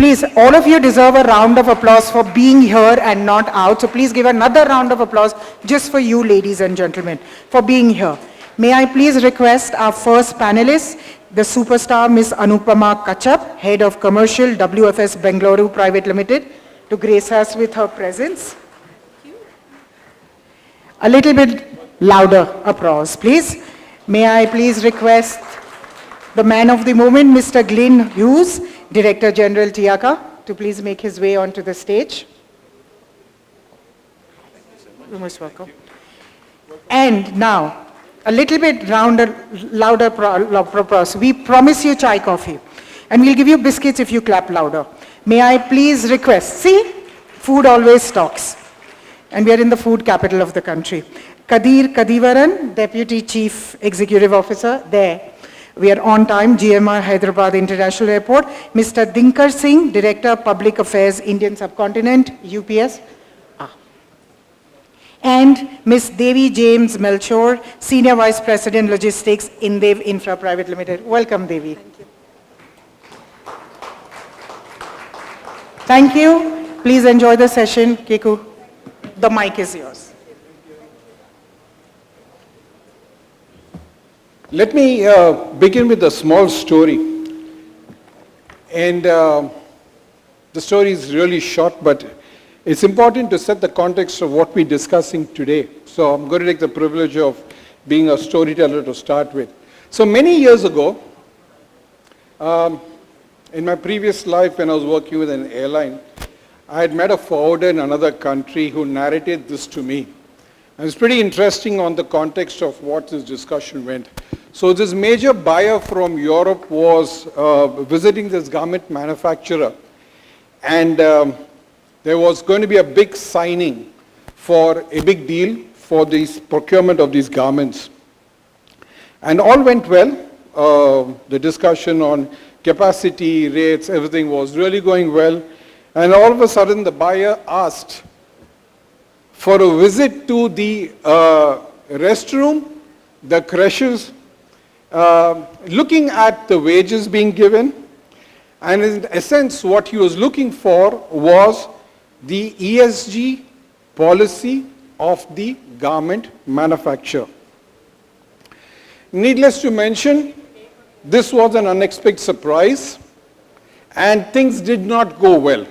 Please, all of you deserve a round of applause for being here and not out. So please give another round of applause just for you, ladies and gentlemen, for being here. May I please request our first panelist, the superstar Ms. Anupama Kachap, Head of Commercial, WFS Bengaluru Private Limited, to grace us with her presence. A little bit louder applause, please. May I please request the man of the moment, Mr. Glyn Hughes, Director General TIACA, to please make his way onto the stage. You're most welcome. And now, a little bit louder applause. We promise you chai coffee. And we'll give you biscuits if you clap louder. May I please request, see, food always talks. And we are in the food capital of the country. Kadir Kadivaran, Deputy Chief Executive Officer, there. We are on time, GMR Hyderabad International Airport. Mr. Dinkar Singh, Director Public Affairs, Indian Subcontinent, UPS. And Ms. Devi James Melchor, Senior Vice President Logistics, Indev Infra Private Limited. Welcome, Devi. Thank you. Thank you. Please enjoy the session. Kiku, the mic is yours. Let me begin with a small story. And the story is really short, but it's important to set the context of what we're discussing today. So I'm going to take the privilege of being a storyteller to start with. So many years ago, in my previous life when I was working with an airline, I had met a forwarder in another country who narrated this to me. And it's pretty interesting on the context of what this discussion went. So this major buyer from Europe was visiting this garment manufacturer, and there was going to be a big signing for a big deal for this procurement of these garments. And all went well. The discussion on capacity, rates, everything was really going well. And all of a sudden the buyer asked for a visit to the restroom, the creches, looking at the wages being given, and in essence what he was looking for was the ESG policy of the garment manufacturer. Needless to mention, this was an unexpected surprise and things did not go well.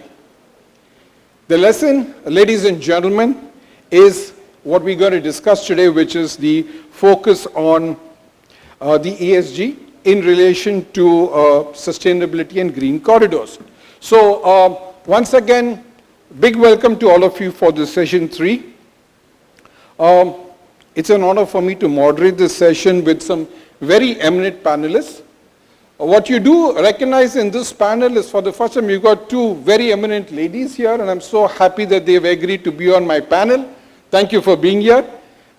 The lesson, ladies and gentlemen, is what we're going to discuss today, which is the focus on the ESG in relation to sustainability and green corridors. So once again, big welcome to all of you for this session 3. It's an honor for me to moderate this session with some very eminent panelists. What you do recognize in this panel is for the first time you've got 2 very eminent ladies here, and I'm so happy that they've agreed to be on my panel. Thank you for being here.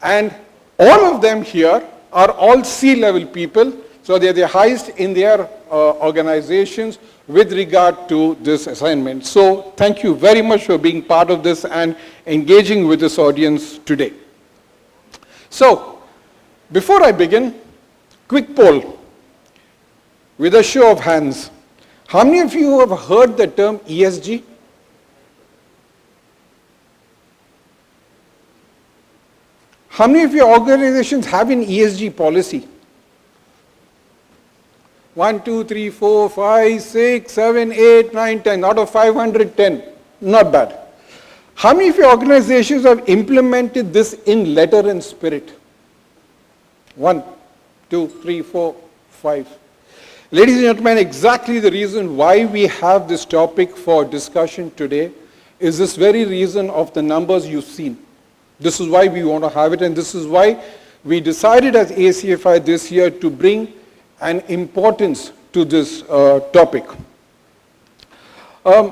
And all of them here are all C-level people, so they're the highest in their organizations with regard to this assignment. So thank you very much for being part of this and engaging with this audience today. So before I begin, quick poll with a show of hands. How many of you have heard the term ESG? How many of your organizations have an ESG policy? 1, 2, 3, 4, 5, 6, 7, 8, 9, 10. Out of 510. Not bad. How many of your organizations have implemented this in letter and spirit? 1, 2, 3, 4, 5. Ladies and gentlemen, exactly the reason why we have this topic for discussion today is this very reason of the numbers you've seen. This is why we want to have it, and this is why we decided as ACFI this year to bring an importance to this topic. I'm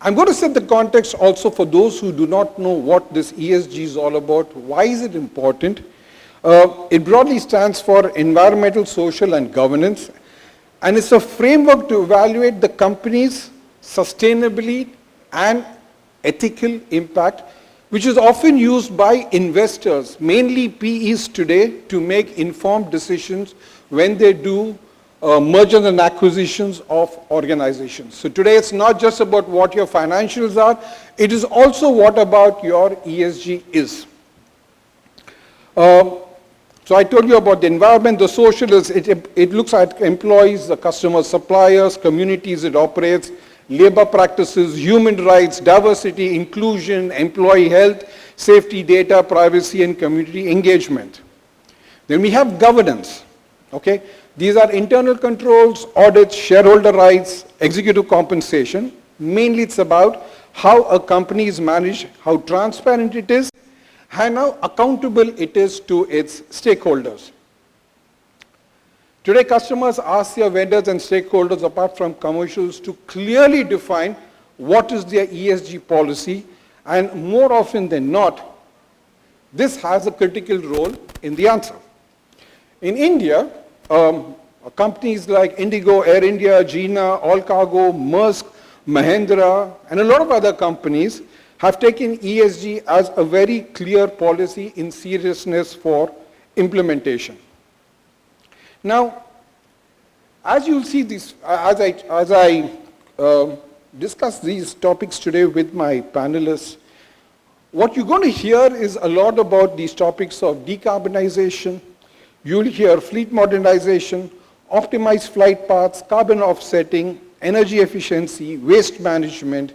going to set the context also for those who do not know what this ESG is all about. Why is it important? It broadly stands for environmental, social, and governance, and it's a framework to evaluate the company's sustainability and ethical impact, which is often used by investors, mainly PEs today, to make informed decisions when they do mergers and acquisitions of organizations. So today it's not just about what your financials are, it is also what about your ESG is. So I told you about the environment, the social, it looks at employees, the customers, suppliers, communities it operates, labor practices, human rights, diversity, inclusion, employee health, safety, data, privacy, and community engagement. Then we have governance, okay? These are internal controls, audits, shareholder rights, executive compensation. Mainly it's about how a company is managed, how transparent it is, and how accountable it is to its stakeholders. Today, customers ask their vendors and stakeholders, apart from commercials, to clearly define what is their ESG policy, and more often than not, this has a critical role in the answer. In India, companies like Indigo, Air India, Gina, All Cargo, Maersk, Mahindra, and a lot of other companies have taken ESG as a very clear policy in seriousness for implementation. Now, as you'll see this, as I discuss these topics today with my panelists, what you're going to hear is a lot about these topics of decarbonization. You'll hear fleet modernization, optimized flight paths, carbon offsetting, energy efficiency, waste management.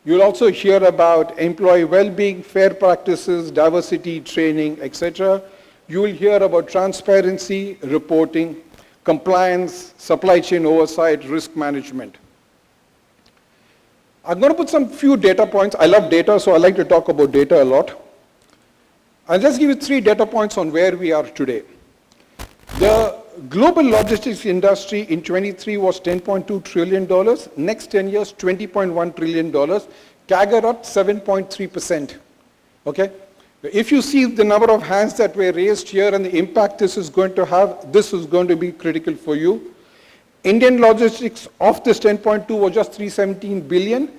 You'll also hear about employee well-being, fair practices, diversity, training, etc. You will hear about transparency, reporting, compliance, supply chain oversight, risk management. I'm going to put some few data points. I love data, so I like to talk about data a lot. I'll just give you 3 data points on where we are today. The global logistics industry in 23 was $10.2 trillion. Next 10 years, $20.1 trillion. CAGR at 7.3%. Okay? If you see the number of hands that were raised here and the impact this is going to have, this is going to be critical for you. Indian logistics of this 10.2 was just 317 billion.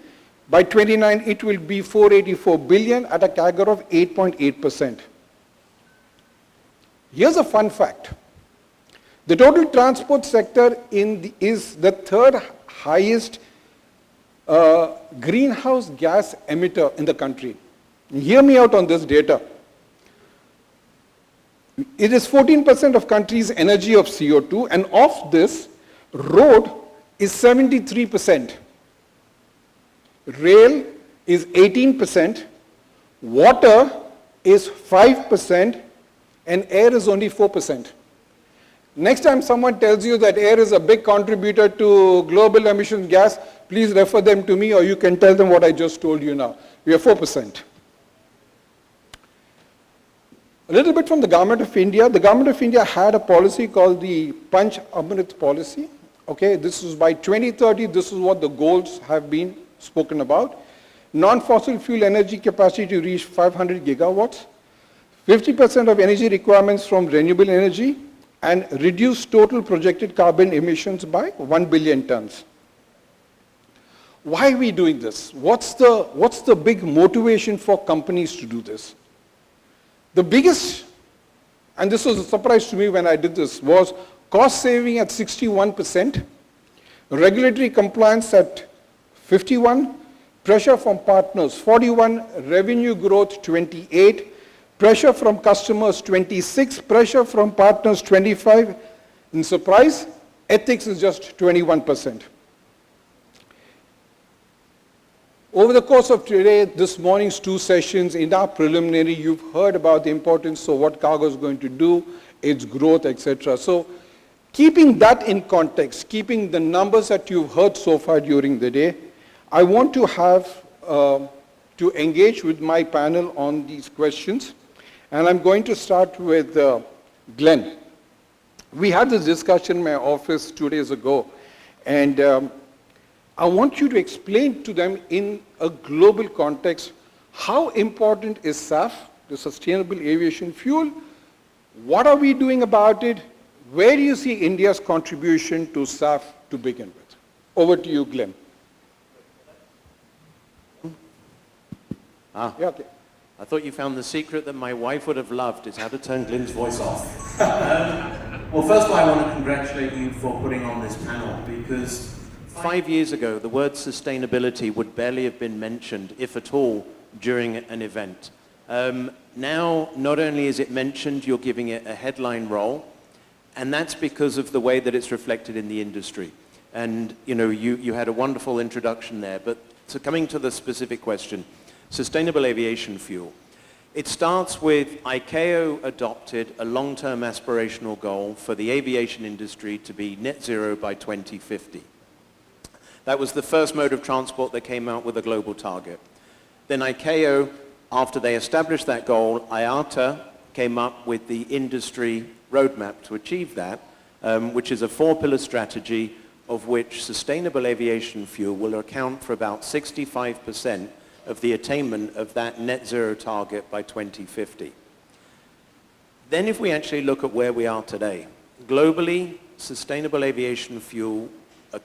By 29, it will be 484 billion at a CAGR of 8.8%. Here's a fun fact. The total transport sector is the 3rd highest greenhouse gas emitter in the country. Hear me out on this data. It is 14% of country's energy of CO2, and of this, road is 73%. Rail is 18%, water is 5%, and air is only 4%. Next time someone tells you that air is a big contributor to global emissions gas, please refer them to me, or you can tell them what I just told you now. We are 4%. A little bit from the Government of India. The Government of India had a policy called the Panch Amrit policy. Okay, this is by 2030, this is what the goals have been spoken about. Non-fossil fuel energy capacity to reach 500 gigawatts, 50% of energy requirements from renewable energy, and reduce total projected carbon emissions by 1 billion tons. Why are we doing this? What's the big motivation for companies to do this? The biggest, and this was a surprise to me when I did this, was cost saving at 61%, regulatory compliance at 51%, pressure from partners 41%, revenue growth 28%, pressure from customers 26%, pressure from partners 25%, and surprise, ethics is just 21%. Over the course of today, this morning's 2 sessions, in our preliminary, you've heard about the importance of what cargo is going to do, its growth, etc. So keeping that in context, keeping the numbers that you've heard so far during the day, I want to have to engage with my panel on these questions. And I'm going to start with Glenn. We had this discussion in my office 2 days ago, and I want you to explain to them in a global context how important is SAF, the Sustainable Aviation Fuel, what are we doing about it, where do you see India's contribution to SAF to begin with? Over to you, Glenn. Yeah, okay. I thought you found the secret that my wife would have loved is how to turn Glenn's voice off. Well, first of all, I want to congratulate you for putting on this panel, because 5 years ago, the word sustainability would barely have been mentioned, if at all, during an event. Now, not only is it mentioned, you're giving it a headline role, and that's because of the way that it's reflected in the industry. And you had a wonderful introduction there, but coming to the specific question, sustainable aviation fuel. It starts with ICAO adopted a long-term aspirational goal for the aviation industry to be net zero by 2050. That was the first mode of transport that came out with a global target. Then ICAO, after they established that goal, IATA came up with the industry roadmap to achieve that, which is a four-pillar strategy of which sustainable aviation fuel will account for about 65% of the attainment of that net zero target by 2050. Then if we actually look at where we are today, globally, sustainable aviation fuel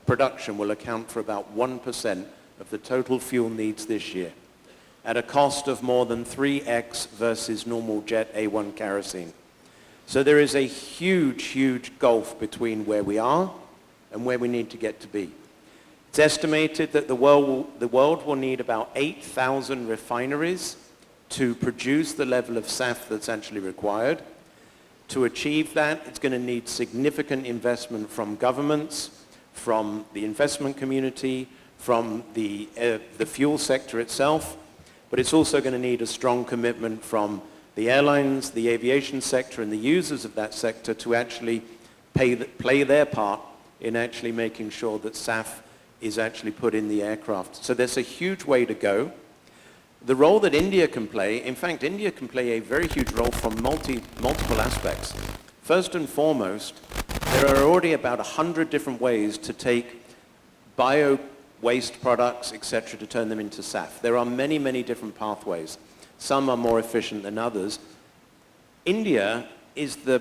production will account for about 1% of the total fuel needs this year, at a cost of more than 3x versus normal jet A1 kerosene. So there is a huge, huge gulf between where we are and where we need to get to be. It's estimated that the world will need about 8,000 refineries to produce the level of SAF that's actually required. To achieve that, it's going to need significant investment from governments, from the investment community, from the fuel sector itself, but it's also going to need a strong commitment from the airlines, the aviation sector, and the users of that sector to actually play their part in actually making sure that SAF is actually put in the aircraft. So there's a huge way to go. The role that India can play, in fact, India can play a very huge role from multiple aspects. First and foremost, there are already about 100 different ways to take bio waste products, etc., to turn them into SAF. There are many, many different pathways. Some are more efficient than others. India is the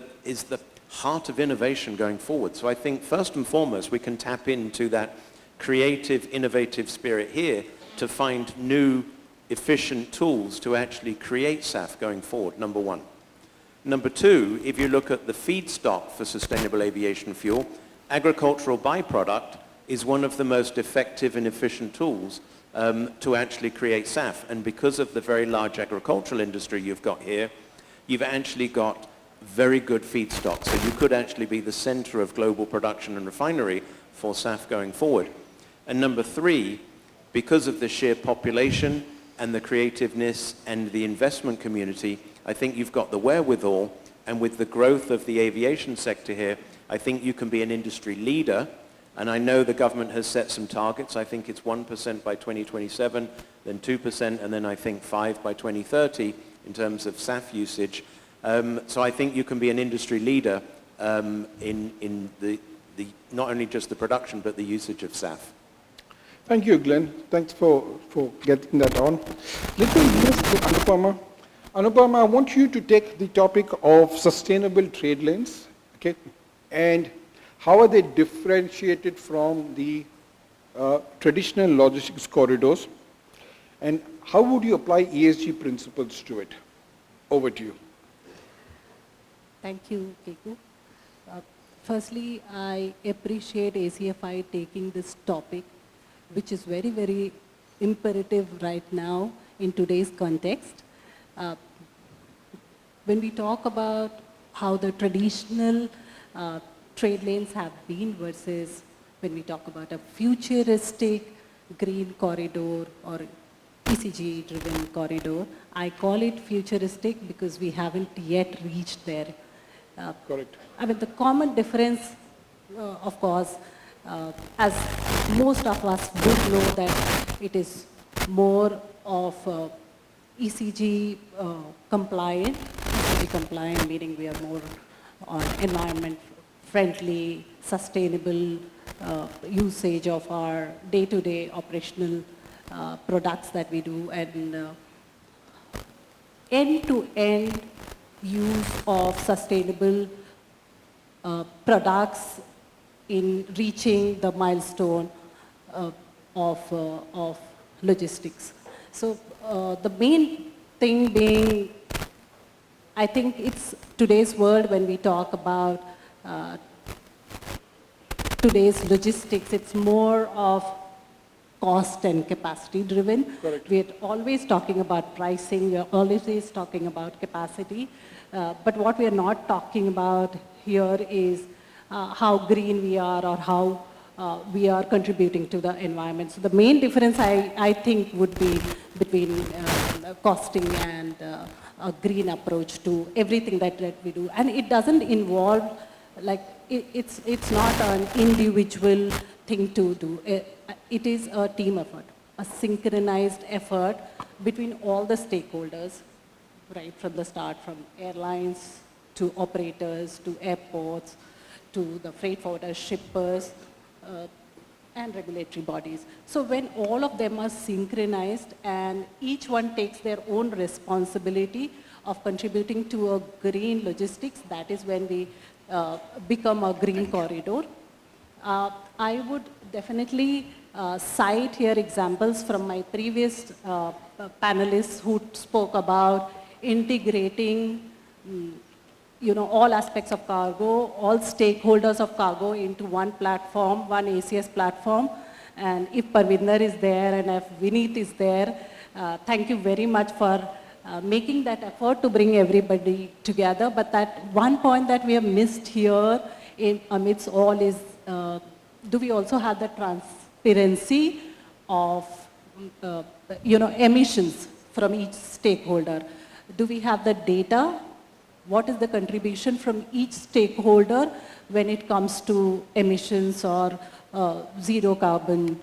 heart of innovation going forward. So I think first and foremost, we can tap into that creative, innovative spirit here to find new, efficient tools to actually create SAF going forward, number one. Number two, if you look at the feedstock for sustainable aviation fuel, agricultural byproduct is one of the most effective and efficient tools to actually create SAF. And because of the very large agricultural industry you've got here, you've actually got very good feedstock. So you could actually be the center of global production and refinery for SAF going forward. And number three, because of the sheer population and the creativeness and the investment community, I think you've got the wherewithal, and with the growth of the aviation sector here, I think you can be an industry leader. And I know the government has set some targets. I think it's 1% by 2027, then 2%, and then I think 5% by 2030 in terms of SAF usage. So I think you can be an industry leader in the not only just the production, but the usage of SAF. Thank you, Glenn. Thanks for getting that on. Let me move to Anupama. Anupama, I want you to take the topic of sustainable trade lanes, okay? And how are they differentiated from the traditional logistics corridors? And how would you apply ESG principles to it? Over to you. Thank you, Keku. Firstly, I appreciate ACFI taking this topic, which is very, very imperative right now in today's context. When we talk about how the traditional trade lanes have been versus when we talk about a futuristic green corridor or ECG-driven corridor, I call it futuristic because we haven't yet reached there. Correct. I mean, the common difference, of course, as most of us would know that it is more of ECG compliant. ECG compliant meaning we are more on environment friendly, sustainable usage of our day-to-day operational products that we do, and end-to-end use of sustainable products in reaching the milestone of logistics. So the main thing being, I think it's today's world when we talk about uh, today's logistics, it's more of cost and capacity driven. Correct. We're always talking about pricing, we're always talking about capacity, but what we're not talking about here is how green we are or how we are contributing to the environment. So the main difference I think would be between costing and a green approach to everything that we do. And it doesn't involve, like, it's not an individual thing to do. It is a team effort, a synchronized effort between all the stakeholders, right from the start, from airlines to operators to airports to the freight forwarders, shippers, and regulatory bodies. So when all of them are synchronized and each one takes their own responsibility of contributing to a green logistics, that is when we become a green corridor. I would definitely cite here examples from my previous panelists who spoke about integrating all aspects of cargo, all stakeholders of cargo into one platform, one ACS platform. And if Parvinder is there and if Vineet is there, thank you very much for making that effort to bring everybody together. But that one point that we have missed here amidst all is, do we also have the transparency of emissions from each stakeholder? Do we have the data? What is the contribution from each stakeholder when it comes to emissions or zero carbon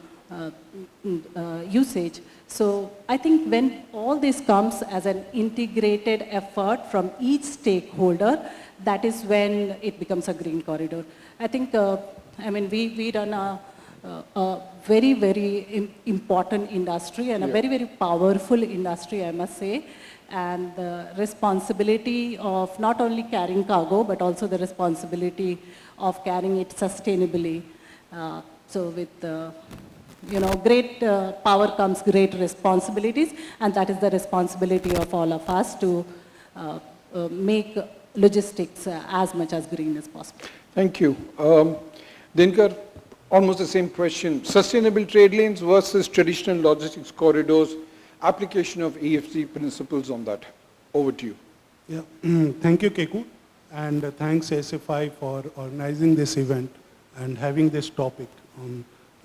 usage? So I think when all this comes as an integrated effort from each stakeholder, that is when it becomes a green corridor. I think, we run a very, very important industry and a very, very powerful industry, I must say. And the responsibility of not only carrying cargo, but also the responsibility of carrying it sustainably. So with, great power comes great responsibilities, and that is the responsibility of all of us to make logistics as much as green as possible. Thank you. Dinkar, almost the same question. Sustainable trade lanes versus traditional logistics corridors, application of EFC principles on that. Over to you. Yeah. Thank you, Keku, and thanks ACFI for organizing this event and having this topic,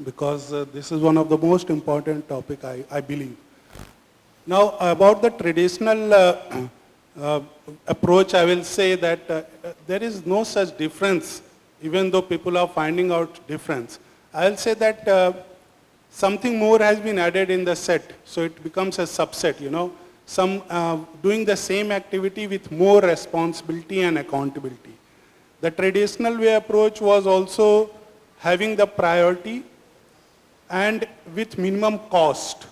because this is one of the most important topic, I believe. Now, about the traditional approach, I will say that there is no such difference, even though people are finding out difference. I will say that something more has been added in the set, so it becomes a subset, some doing the same activity with more responsibility and accountability. The traditional way approach was also having the priority and with minimum cost.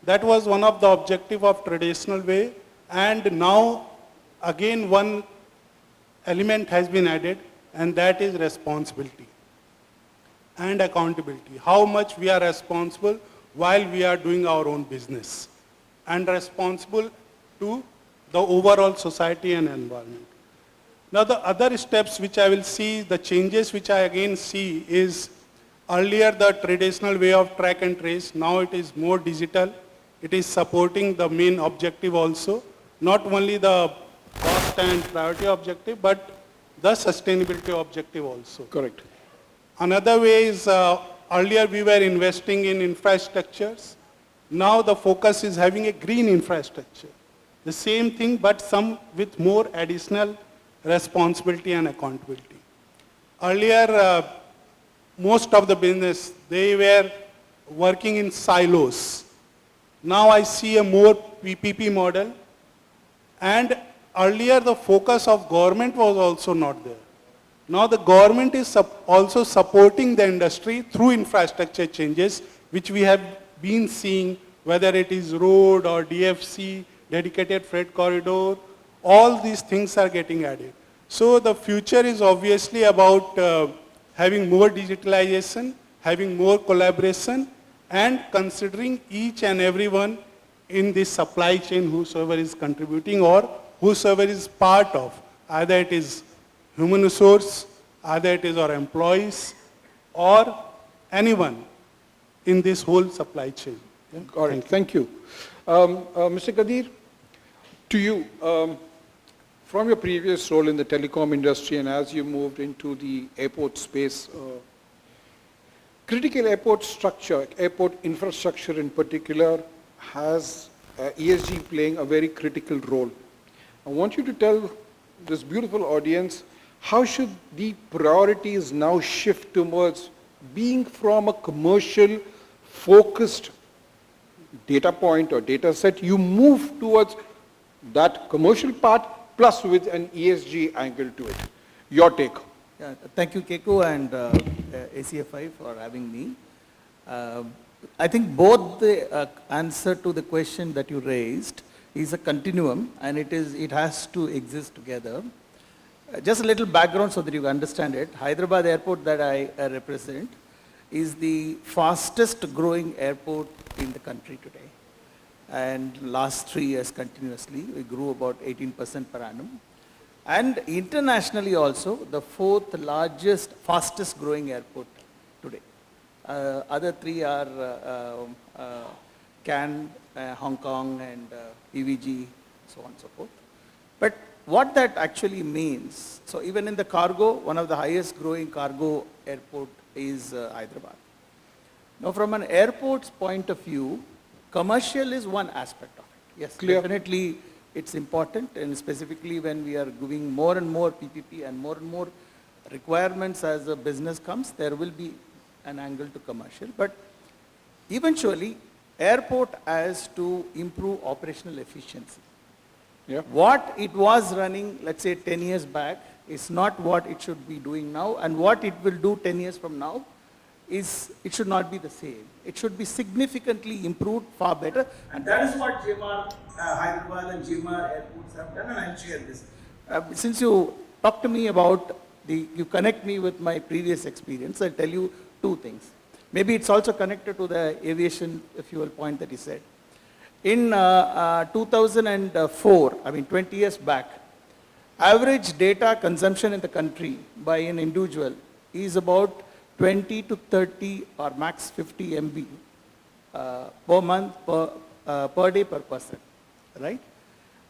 That was one of the objective of traditional way, and now again one element has been added, and that is responsibility and accountability. How much we are responsible while we are doing our own business, and responsible to the overall society and environment. Now the other steps which I will see, the changes which I again see is earlier the traditional way of track and trace, now it is more digital. It is supporting the main objective also, not only the cost and priority objective, but the sustainability objective also. Correct. Another way is earlier we were investing in infrastructures. Now the focus is having a green infrastructure. The same thing, but some with more additional responsibility and accountability. Earlier, most of the business, they were working in silos. Now I see a more PPP model, and earlier the focus of government was also not there. Now the government is also supporting the industry through infrastructure changes, which we have been seeing, whether it is road or DFC, dedicated freight corridor, all these things are getting added. So the future is obviously about having more digitalization, having more collaboration, and considering each and everyone in this supply chain, whosoever is contributing or whosoever is part of, either it is human resource either it is our employees or anyone in this whole supply chain. Yeah? Got it. Thank you. Mr. Kadir, to you, from your previous role in the telecom industry and as you moved into the airport space, critical airport structure, airport infrastructure in particular, has ESG playing a very critical role. I want you to tell this beautiful audience, how should the priorities now shift towards being from a commercial focused data point or data set, you move towards that commercial part plus with an ESG angle to it. Your take. Yeah, thank you, Keku and ACFI for having me. I think both the answer to the question that you raised is a continuum, and it has to exist together. Just a little background so that you understand it. Hyderabad airport that I represent is the fastest growing airport in the country today. And last 3 years continuously, we grew about 18% per annum. And internationally also, the 4th largest, fastest growing airport today. Other 3 are Cannes, Hong Kong, and EVG, so on and so forth. But what that actually means, so even in the cargo, one of the highest growing cargo airport is Hyderabad. Now from an airport's point of view, commercial is one aspect of it. Yes, Clear. Definitely it's important, and specifically when we are giving more and more PPP and more requirements as a business comes, there will be an angle to commercial. But eventually, airport has to improve operational efficiency. Yeah. What it was running, let's say 10 years back, is not what it should be doing now, and what it will do 10 years from now is, it should not be the same. It should be significantly improved, far better, and that is what GMR, Hyderabad and GMR airports have done, and I'll share this. Since you talked to me about you connect me with my previous experience, I'll tell you 2 things. Maybe it's also connected to the aviation fuel point that you said. In 2004, I mean 20 years back, average data consumption in the country by an individual is about 20 to 30 or max 50 MB per month, per day per person, right?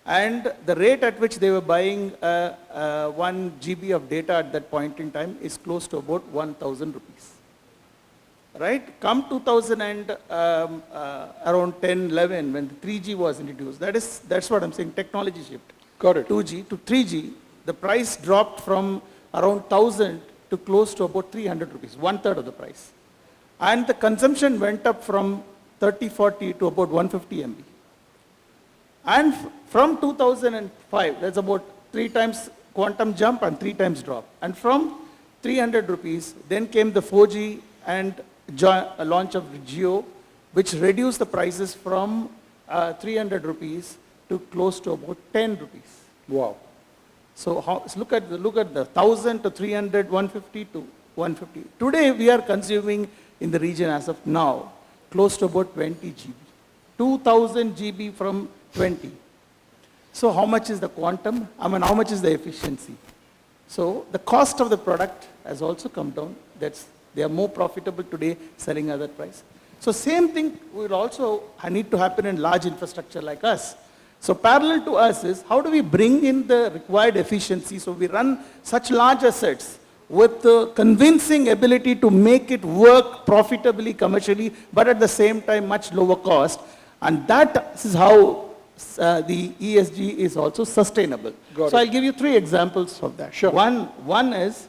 And the rate at which they were buying 1 GB of data at that point in time is close to about 1,000 rupees. Right? Come 2000 and around 10, 11, when 3G was introduced, that's what I'm saying, technology shift. Got it. 2G to 3G, the price dropped from around 1,000 to close to about 300 rupees, 1/3 of the price. And the consumption went up from 30, 40 to about 150 MB. And from 2005, that's about 3 times quantum jump and 3 times drop. And from 300 rupees, then came the 4G and launch of Jio, which reduced the prices from 300 rupees to close to about 10 rupees. Wow. So look at the 1,000 to 300, 150 to 150. Today we are consuming in the region as of now close to about 20 GB. 2,000 GB from 20. So how much is the quantum? I mean, how much is the efficiency? So the cost of the product has also come down. They are more profitable today selling at that price. So same thing will also need to happen in large infrastructure like us. So parallel to us is, how do we bring in the required efficiency so we run such large assets with the convincing ability to make it work profitably, commercially, but at the same time much lower cost. And that is how the ESG is also sustainable. So I'll give you 3 examples of that. Sure. One is,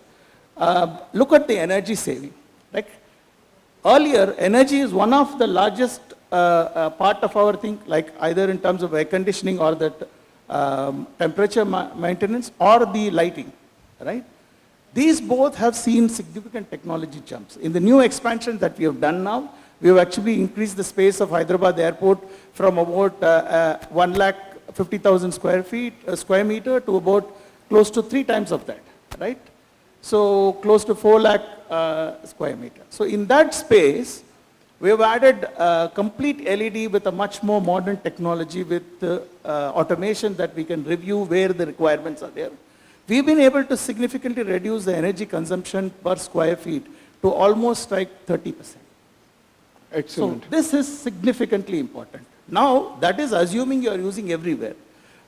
look at the energy saving. Like earlier, energy is one of the largest part of our thing, like either in terms of air conditioning or the temperature maintenance or the lighting, right? These both have seen significant technology jumps. In the new expansion that we have done now, we have actually increased the space of Hyderabad airport from about 150,000 square meter to about close to 3 times of that, right? So close to 4 lakh square meter. So in that space, we have added complete LED with a much more modern technology with automation that we can review where the requirements are there. we've been able to significantly reduce the energy consumption per square feet to almost like 30%. Excellent. So this is significantly important. Now, that is assuming you are using everywhere.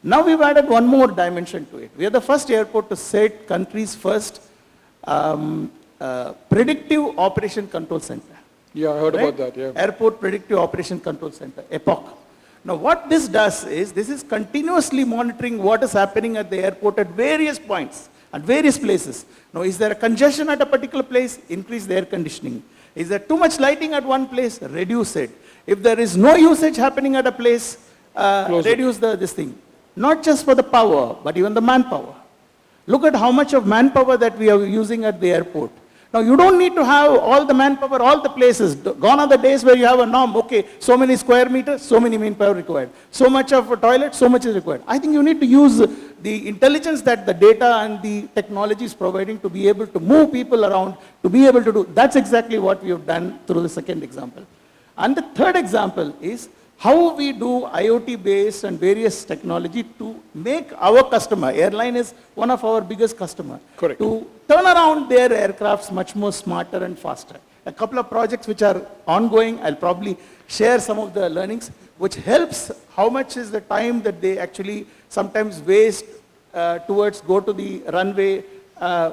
Now we've added one more dimension to it. We are the first airport to set country's first predictive operation control center. Yeah, I heard about that, yeah. Airport Predictive Operation Control Center, EPOC. Now what this does is, this is continuously monitoring what is happening at the airport at various points, at various places. Now is there a congestion at a particular place? Increase the air conditioning. Is there too much lighting at one place? Reduce it. If there is no usage happening at a place, reduce this thing. Not just for the power, but even the manpower. Look at how much of manpower that we are using at the airport. Now you don't need to have all the manpower, all the places. Gone are the days where you have a norm, okay, so many square meters, so many manpower required. So much of a toilet, so much is required. I think you need to use the intelligence that the data and the technology is providing to be able to move people around, to be able to do. That's exactly what we have done through the second example. And the third example is how we do IoT-based and various technology to make our customer, airline is one of our biggest customer, Correct. to turn around their aircrafts much more smarter and faster. A couple of projects which are ongoing, I'll probably share some of the learnings, which helps how much is the time that they actually sometimes waste towards go to the runway,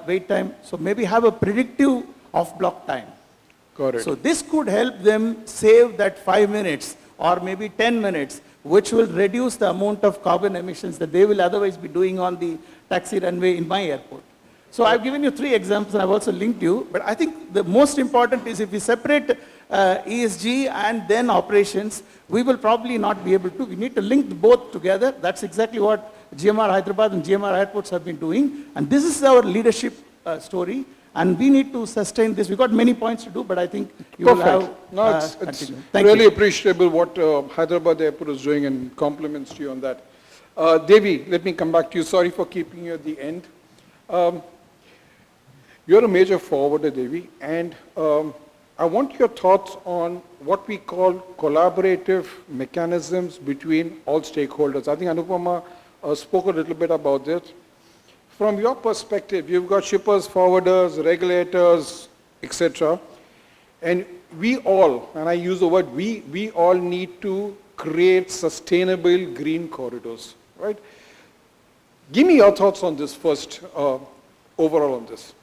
wait time. So maybe have a predictive off-block time. Correct. So this could help them save that 5 minutes or maybe 10 minutes, which will reduce the amount of carbon emissions that they will otherwise be doing on the taxi runway in my airport. So I've given you 3 examples, and I've also linked you, but I think the most important is if we separate ESG and then operations, we will probably not be able to. We need to link both together. That's exactly what GMR Hyderabad and GMR airports have been doing, and this is our leadership story. And we need to sustain this. We've got many points to do, but I think you will have No, it's continue. really appreciable what Hyderabad Airport is doing, and compliments to you on that. Devi, let me come back to you. Sorry for keeping you at the end. You're a major forwarder, Devi, and I want your thoughts on what we call collaborative mechanisms between all stakeholders. I think Anupama spoke a little bit about this. From your perspective, you've got shippers, forwarders, regulators, etc. And we all, and I use the word we all need to create sustainable green corridors, right? Give me your thoughts on this first, overall on this.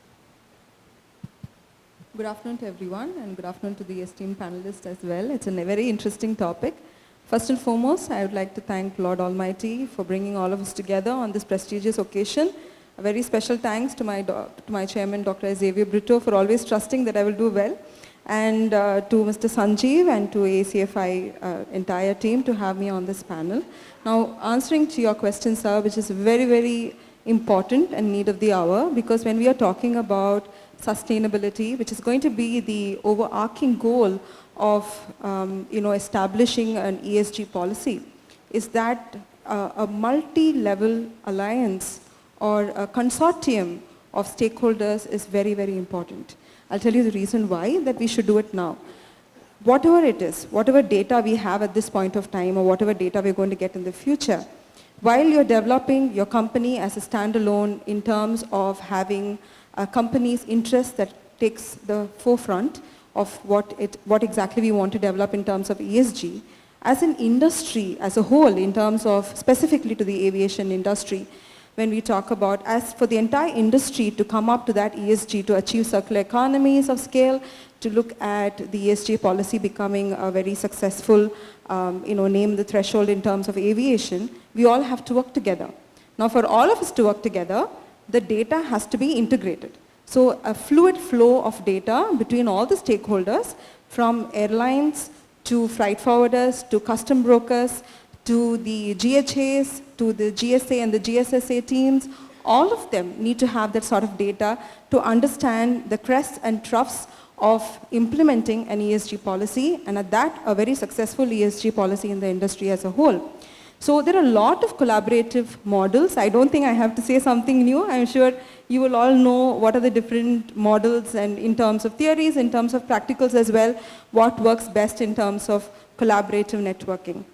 Good afternoon to everyone, and good afternoon to the esteemed panelists as well. It's a very interesting topic. First and foremost, I would like to thank Lord Almighty for bringing all of us together on this prestigious occasion. A very special thanks to my chairman, Dr. Xavier Brito, for always trusting that I will do well, and to Mr. Sanjeev and to ACFI entire team to have me on this panel. Now, answering to your question, sir, which is very, very important and need of the hour, because when we are talking about sustainability, which is going to be the overarching goal of establishing an ESG policy, is that a multi-level alliance or a consortium of stakeholders is very, very important. I'll tell you the reason why, that we should do it now. Whatever it is, whatever data we have at this point of time or whatever data we're going to get in the future, while you're developing your company as a standalone in terms of having a company's interest that takes the forefront of what exactly we want to develop in terms of ESG, as an industry as a whole, in terms of specifically to the aviation industry, when we talk about, as for the entire industry to come up to that ESG, to achieve circular economies of scale, to look at the ESG policy becoming a very successful, name the threshold in terms of aviation, we all have to work together. Now for all of us to work together, the data has to be integrated. So a fluid flow of data between all the stakeholders, from airlines to freight forwarders to custom brokers, to the GHAs, to the GSA and the GSSA teams, all of them need to have that sort of data to understand the crests and troughs of implementing an ESG policy, and at that, a very successful ESG policy in the industry as a whole. So there are a lot of collaborative models. I don't think I have to say something new. I'm sure you will all know what are the different models, and in terms of theories, in terms of practicals as well, what works best in terms of collaborative networking.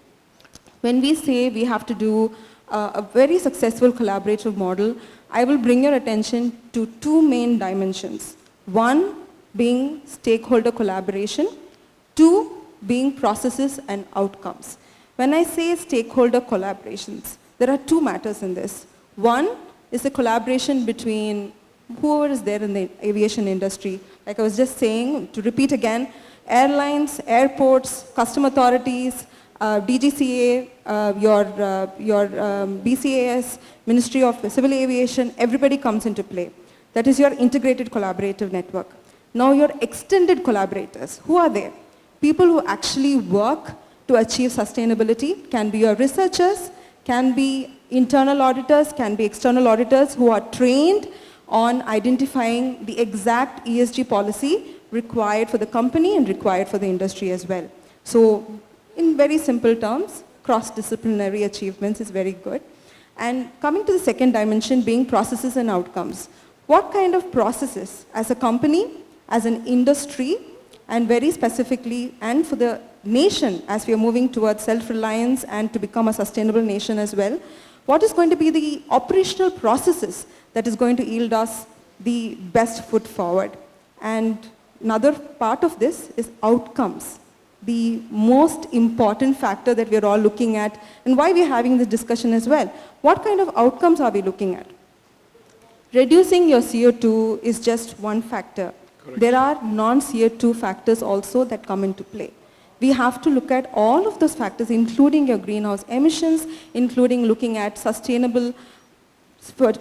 When we say we have to do a very successful collaborative model, I will bring your attention to two main dimensions. One being stakeholder collaboration, two being processes and outcomes. When I say stakeholder collaborations, there are two matters in this. One is the collaboration between whoever is there in the aviation industry. Like I was just saying, to repeat again, airlines, airports, custom authorities, DGCA, your BCAS, Ministry of Civil Aviation, everybody comes into play. That is your integrated collaborative network. Now your extended collaborators, who are there? People who actually work to achieve sustainability, can be your researchers, can be internal auditors, can be external auditors who are trained on identifying the exact ESG policy required for the company and required for the industry as well. So in very simple terms, cross-disciplinary achievements is very good. And coming to the second dimension being processes and outcomes. What kind of processes as a company, as an industry, and very specifically, and for the nation as we are moving towards self-reliance and to become a sustainable nation as well, what is going to be the operational processes that is going to yield us the best foot forward? And another part of this is outcomes, the most important factor that we are all looking at, and why we are having this discussion as well. What kind of outcomes are we looking at? Reducing your CO2 is just one factor. Correct. There are non-CO2 factors also that come into play. We have to look at all of those factors, including your greenhouse emissions, including looking at sustainable,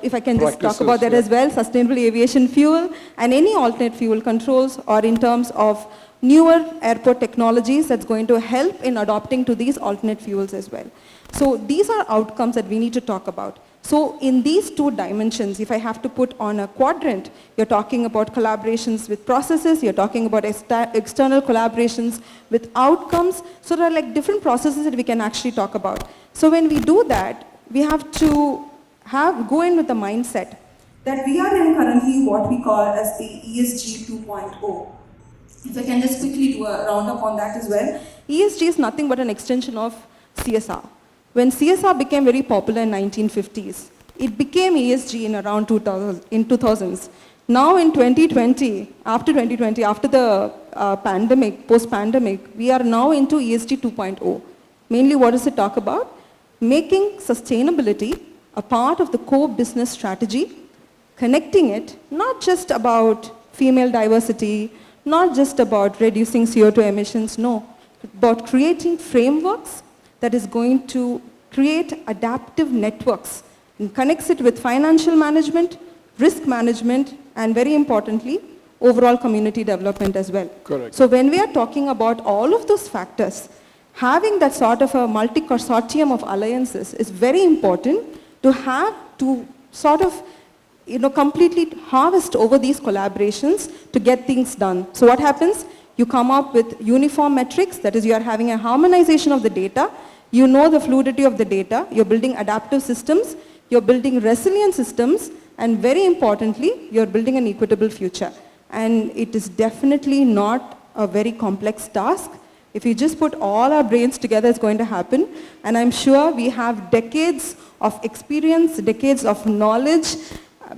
if I can just talk about that as well, sustainable aviation fuel and any alternate fuel controls, or in terms of newer airport technologies that's going to help in adopting to these alternate fuels as well. So these are outcomes that we need to talk about. So in these two dimensions, if I have to put on a quadrant, you're talking about collaborations with processes, you're talking about external collaborations with outcomes. So there are like different processes that we can actually talk about. So when we do that, we have to go in with the mindset that we are in currently what we call as the ESG 2.0. If I can just quickly do a roundup on that as well. ESG is nothing but an extension of CSR. When CSR became very popular in 1950s, it became ESG in around 2000s. Now in 2020, after the pandemic, post-pandemic, we are now into ESG 2.0. Mainly what does it talk about? Making sustainability a part of the core business strategy, connecting it not just about female diversity, not just about reducing CO2 emissions, no, about creating frameworks that is going to create adaptive networks and connects it with financial management, risk management, and very importantly, overall community development as well. Correct. So when we are talking about all of those factors, having that sort of a multi-consortium of alliances is very important to have to sort of completely harvest over these collaborations to get things done. So what happens? You come up with uniform metrics, that is you are having a harmonization of the data, you know the fluidity of the data, you're building adaptive systems, you're building resilient systems, and very importantly, you're building an equitable future. And it is definitely not a very complex task. If you just put all our brains together, it's going to happen. And I'm sure we have decades of experience, decades of knowledge.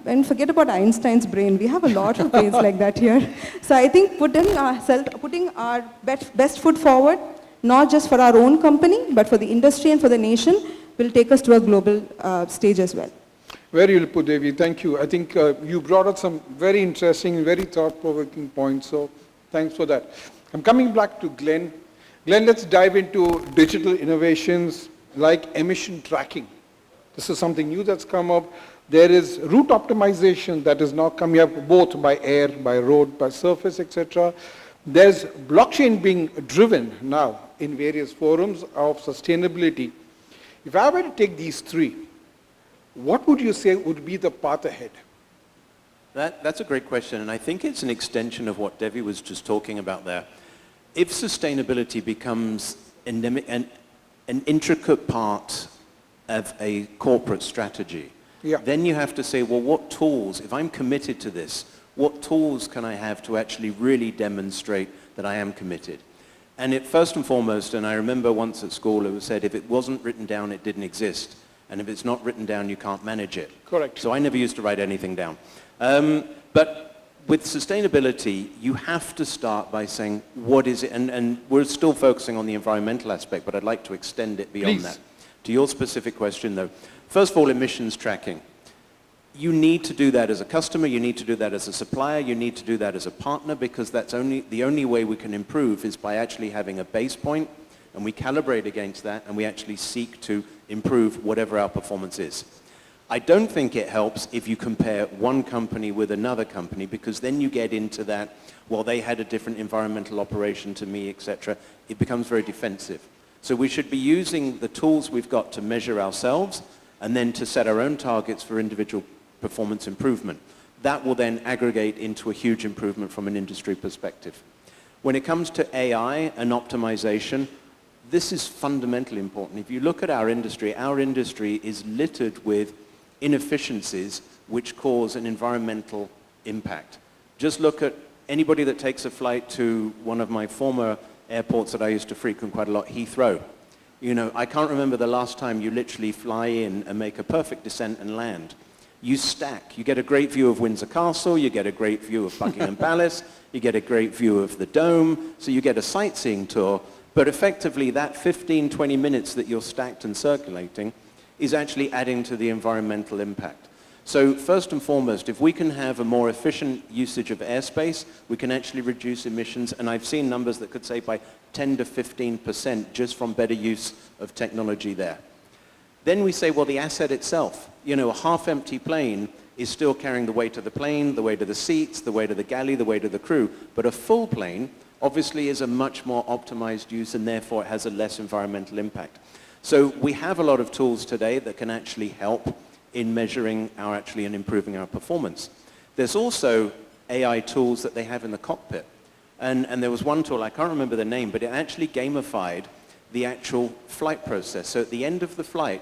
And forget about Einstein's brain. We have a lot of brains like that here. So I think putting our best foot forward, not just for our own company, but for the industry and for the nation, will take us to a global stage as well. Very well put, Devi. Thank you. I think you brought out some very interesting, very thought-provoking points. So thanks for that. I'm coming back to Glenn. Glenn, let's dive into digital innovations like emission tracking. This is something new that's come up. There is route optimization that is now coming up both by air, by road, by surface, etc. There's blockchain being driven now in various forums of sustainability. If I were to take these three, what would you say would be the path ahead? That's a great question, and I think it's an extension of what Devi was just talking about there. If sustainability becomes an intricate part of a corporate strategy, then you have to say, well, what tools, if I'm committed to this, what tools can I have to actually really demonstrate that I am committed? And first and foremost, and I remember once at school it was said, if it wasn't written down, it didn't exist. And if it's not written down, you can't manage it. Correct. So I never used to write anything down. But with sustainability, you have to start by saying, what is it? And we're still focusing on the environmental aspect, but I'd like to extend it beyond Please. that. To your specific question, though, first of all, emissions tracking. You need to do that as a customer, you need to do that as a supplier, you need to do that as a partner, because that's the only way we can improve is by actually having a base point, and we calibrate against that, and we actually seek to improve whatever our performance is. I don't think it helps if you compare one company with another company, because then you get into that, well, they had a different environmental operation to me, etc. It becomes very defensive. So we should be using the tools we've got to measure ourselves, and then to set our own targets for individual performance improvement. That will then aggregate into a huge improvement from an industry perspective. When it comes to AI and optimization, this is fundamentally important. If you look at our industry is littered with inefficiencies which cause an environmental impact. Just look at anybody that takes a flight to one of my former airports that I used to frequent quite a lot, Heathrow. You know, I can't remember the last time you literally fly in and make a perfect descent and land. You stack. You get a great view of Windsor Castle, you get a great view of Buckingham Palace, you get a great view of the Dome, so you get a sightseeing tour, but effectively that 15, 20 minutes that you're stacked and circulating is actually adding to the environmental impact. So first and foremost, if we can have a more efficient usage of airspace, we can actually reduce emissions, and I've seen numbers that could say by 10 to 15% just from better use of technology there. Then we say, well, the asset itself, you know, a half-empty plane is still carrying the weight of the plane, the weight of the seats, the weight of the galley, the weight of the crew. But a full plane obviously is a much more optimized use, and therefore it has a less environmental impact. So we have a lot of tools today that can actually help in measuring and improving our performance. There's also AI tools that they have in the cockpit. And there was one tool, I can't remember the name, but it actually gamified the actual flight process. So at the end of the flight,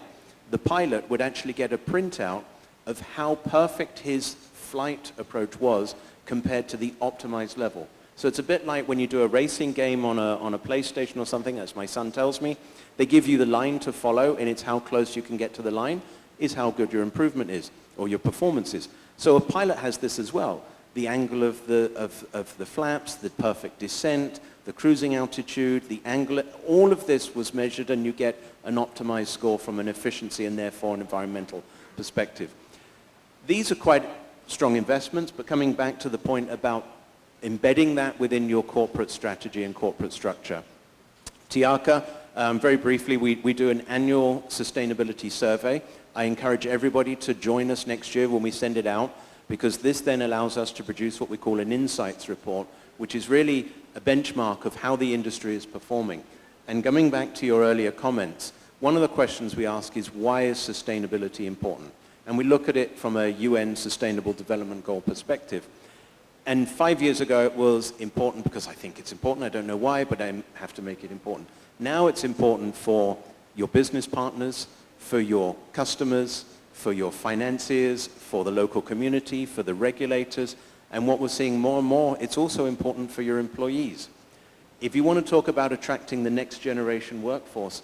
the pilot would actually get a printout of how perfect his flight approach was compared to the optimized level. So it's a bit like when you do a racing game on a PlayStation or something, as my son tells me, they give you the line to follow, and it's how close you can get to the line is how good your improvement is, or your performance is. So a pilot has this as well. The angle of the flaps, the perfect descent, the cruising altitude, the angle, all of this was measured, and you get an optimized score from an efficiency and therefore an environmental perspective. These are quite strong investments, but coming back to the point about embedding that within your corporate strategy and corporate structure. Tiaka, very briefly, we do an annual sustainability survey. I encourage everybody to join us next year when we send it out, because this then allows us to produce what we call an insights report, which is really a benchmark of how the industry is performing. And coming back to your earlier comments, one of the questions we ask is, why is sustainability important? And we look at it from a UN Sustainable Development Goal perspective. And 5 years ago it was important because I think it's important. I don't know why, but I have to make it important. Now it's important for your business partners, for your customers, for your financiers, for the local community, for the regulators. And what we're seeing more and more, it's also important for your employees. If you want to talk about attracting the next generation workforce,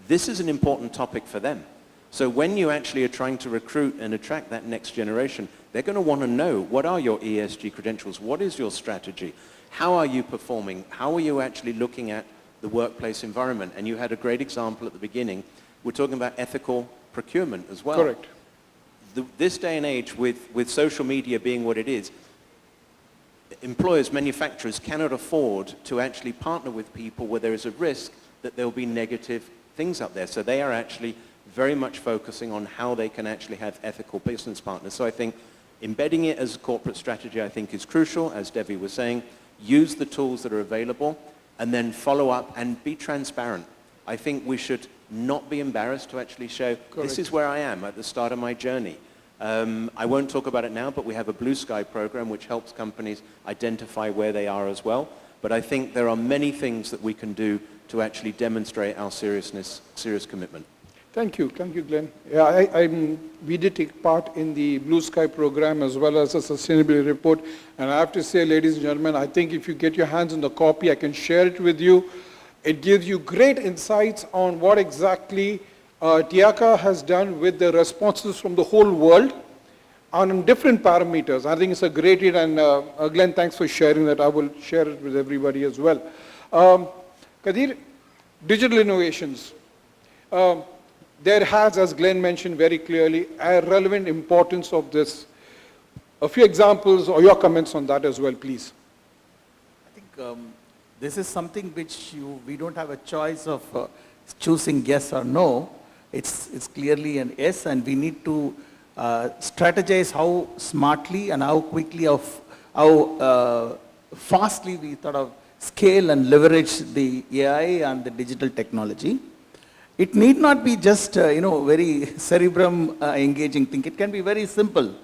this is an important topic for them. So when you actually are trying to recruit and attract that next generation, they're going to want to know, what are your ESG credentials? What is your strategy? How are you performing? How are you actually looking at the workplace environment? And you had a great example at the beginning. We're talking about ethical procurement as well. Correct. This day and age, with social media being what it is, employers, manufacturers cannot afford to actually partner with people where there is a risk that there will be negative things up there. So they are actually very much focusing on how they can actually have ethical business partners. So I think embedding it as a corporate strategy, I think, is crucial. As Devi was saying, use the tools that are available and then follow up and be transparent. I think we should not be embarrassed to actually show, this is where I am at the start of my journey. I won't talk about it now, but we have a Blue Sky program which helps companies identify where they are as well. But I think there are many things that we can do to actually demonstrate our serious commitment. Thank you, Glenn. Yeah, we did take part in the Blue Sky program as well as a sustainability report. And I have to say, ladies and gentlemen, I think if you get your hands on the copy, I can share it with you. It gives you great insights on what exactly TIACA has done with the responses from the whole world on different parameters. I think it's a great read, and Glenn, thanks for sharing that. I will share it with everybody as well. Kadir, digital innovations. There has, as Glenn mentioned very clearly, a relevant importance of this. A few examples or your comments on that as well, please. I think this is something which we don't have a choice of choosing yes or no. It's clearly an yes, and we need to strategize how smartly and how quickly, how fastly we sort of scale and leverage the AI and the digital technology. It need not be just, very cerebrum engaging thing. It can be very simple.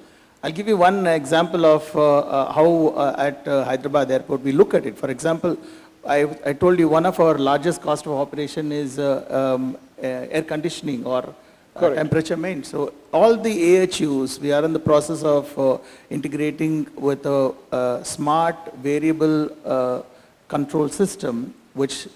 I'll give you one example of how at Hyderabad airport we look at it. For example, I told you one of our largest cost of operation is air conditioning or temperature main. So all the AHUs, we are in the process of integrating with a smart variable control system which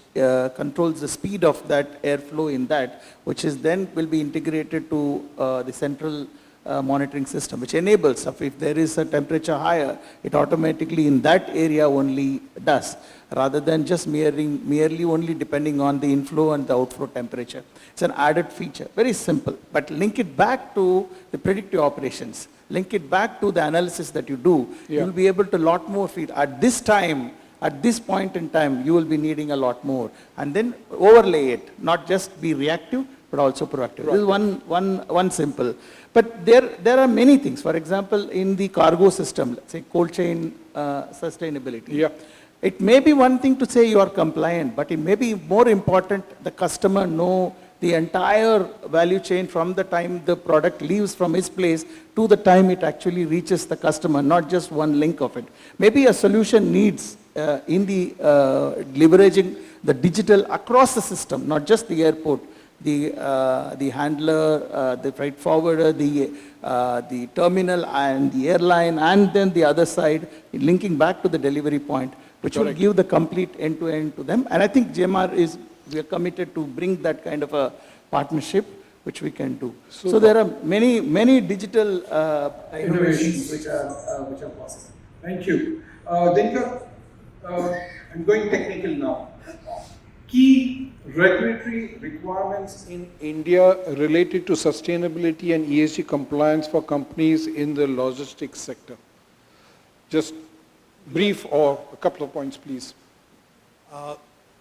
controls the speed of that airflow in that, which is then will be integrated to the central monitoring system, which enables if there is a temperature higher, it automatically in that area only does, rather than just merely only depending on the inflow and the outflow temperature. It's an added feature, very simple, but link it back to the predictive operations, link it back to the analysis that you do, you'll be able to lot more feed. At this time, at this point in time, you will be needing a lot more, and then overlay it, not just be reactive, but also proactive. This is one simple. But there are many things. For example, in the cargo system, let's say cold chain sustainability. It may be one thing to say you are compliant, but it may be more important the customer know the entire value chain from the time the product leaves from his place to the time it actually reaches the customer, not just one link of it. Maybe a solution needs in the leveraging the digital across the system, not just the airport, the handler, the freight forwarder, the terminal and the airline, and then the other side, linking back to the delivery point, which will give the complete end-to-end to them. And I think GMR we are committed to bring that kind of a partnership, which we can do. So there are many digital innovations which are possible. Thank you. Denika, I'm going technical now. Key regulatory requirements in India related to sustainability and ESG compliance for companies in the logistics sector. Just brief or a couple of points, please.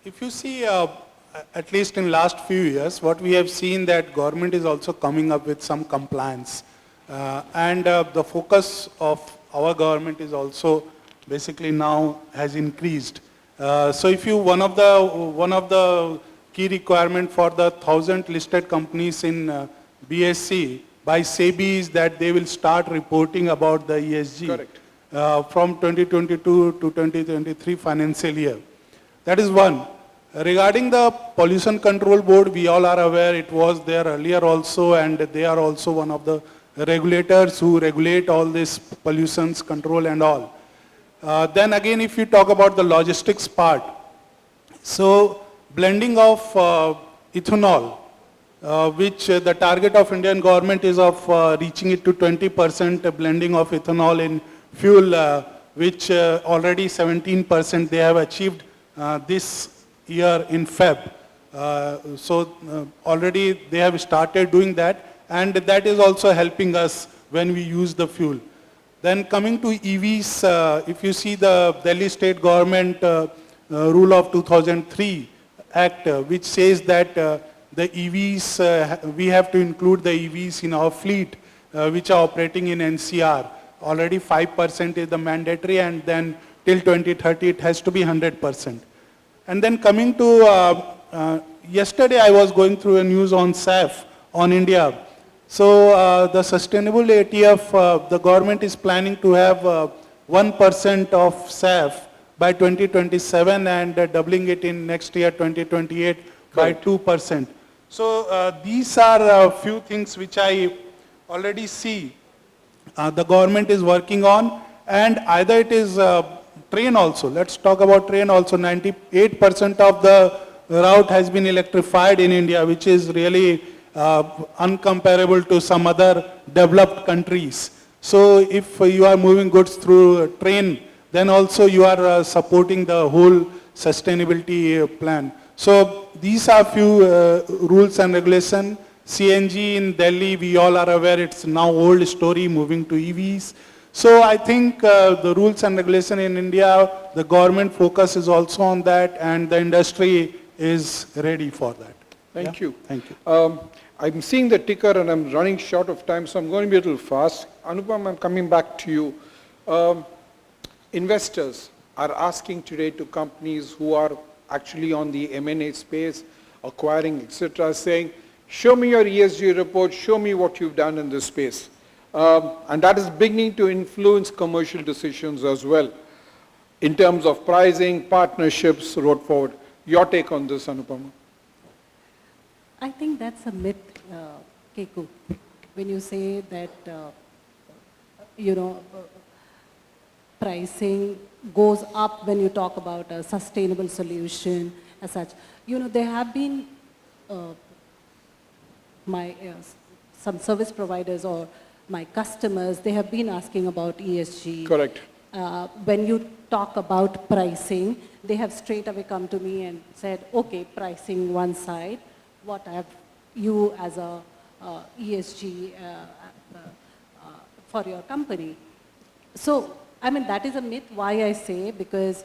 If you see, at least in last few years, what we have seen that government is also coming up with some compliance. And the focus of our government is also basically now has increased. So if you, one of the key requirement for the 1,000 listed companies in BSC by SEBI is that they will start reporting about the ESG. Correct. From 2022 to 2023 financial year. That is one. Regarding the Pollution Control Board, we all are aware it was there earlier also, and they are also one of the regulators who regulate all this pollutions control and all. Then again, if you talk about the logistics part, so blending of ethanol, which the target of Indian government is of reaching it to 20% blending of ethanol in fuel, which already 17% they have achieved this year in Feb. So already they have started doing that, and that is also helping us when we use the fuel. Then coming to EVs, if you see the Delhi state government rule of 2003 Act, which says that the EVs, we have to include the EVs in our fleet, which are operating in NCR. Already 5% is the mandatory, and then till 2030 it has to be 100%. And then coming to, yesterday I was going through a news on SAF, on India. So the sustainable ATF, the government is planning to have 1% of SAF by 2027 and doubling it in next year 2028 by 2%. So these are a few things which I already see the government is working on, and either it is train also. Let's talk about train also. 98% of the route has been electrified in India, which is really uncomparable to some other developed countries. So if you are moving goods through train, then also you are supporting the whole sustainability plan. So these are few rules and regulation. CNG in Delhi, we all are aware, it's now old story moving to EVs. So I think the rules and regulation in India, the government focus is also on that, and the industry is ready for that. Thank you. Thank you. I'm seeing the ticker and I'm running short of time, so I'm going to be a little fast. Anupam, I'm coming back to you. Investors are asking today to companies who are actually on the M&A space, acquiring, etc., saying, show me your ESG report, show me what you've done in this space. And that is beginning to influence commercial decisions as well, in terms of pricing, partnerships, road forward. Your take on this, Anupama? I think that's a myth, Keku, when you say that, pricing goes up when you talk about a sustainable solution as such. There have been some service providers or my customers, they have been asking about ESG. Correct. When you talk about pricing, they have straight away come to me and said, okay, pricing one side, what have you as a ESG for your company? So, that is a myth. Why I say, because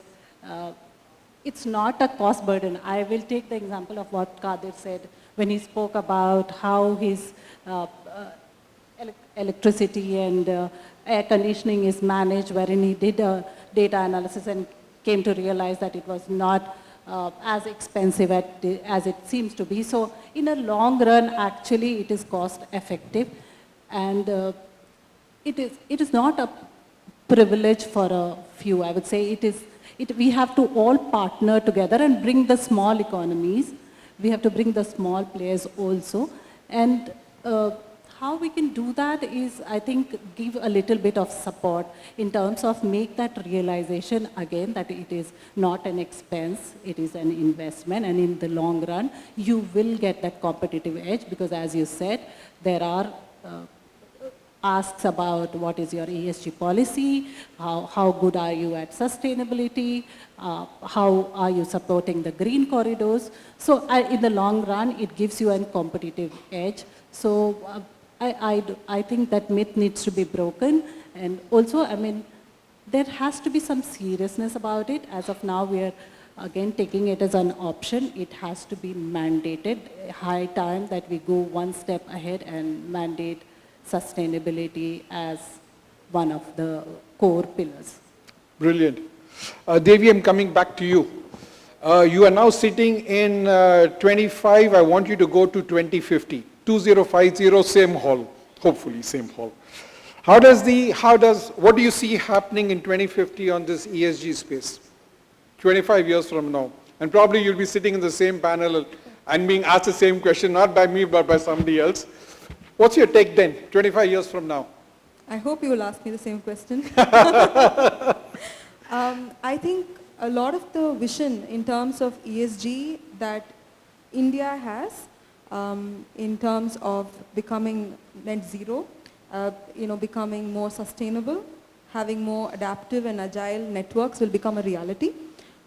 it's not a cost burden. I will take the example of what Kadir said when he spoke about how his electricity and air conditioning is managed, wherein he did a data analysis and came to realize that it was not as expensive as it seems to be. So in a long run, actually, it is cost effective. And it is not a privilege for a few. I would say we have to all partner together and bring the small economies. We have to bring the small players also. And how we can do that is, I think, give a little bit of support in terms of make that realization again that it is not an expense, it is an investment, and in the long run, you will get that competitive edge because, as you said, there are asks about what is your ESG policy, how good are you at sustainability, how are you supporting the green corridors. So in the long run, it gives you a competitive edge. So I think that myth needs to be broken. And also, there has to be some seriousness about it. As of now, we are again taking it as an option. It has to be mandated. High time that we go one step ahead and mandate sustainability as one of the core pillars. Brilliant. Devi, I'm coming back to you. You are now sitting in 25. I want you to go to 2050. 2050, same hall. Hopefully, same hall. What do you see happening in 2050 on this ESG space? 25 years from now. And probably you'll be sitting in the same panel and being asked the same question, not by me, but by somebody else. What's your take then, 25 years from now? I hope you will ask me the same question. I think a lot of the vision in terms of ESG that India has in terms of becoming net zero, becoming more sustainable, having more adaptive and agile networks will become a reality.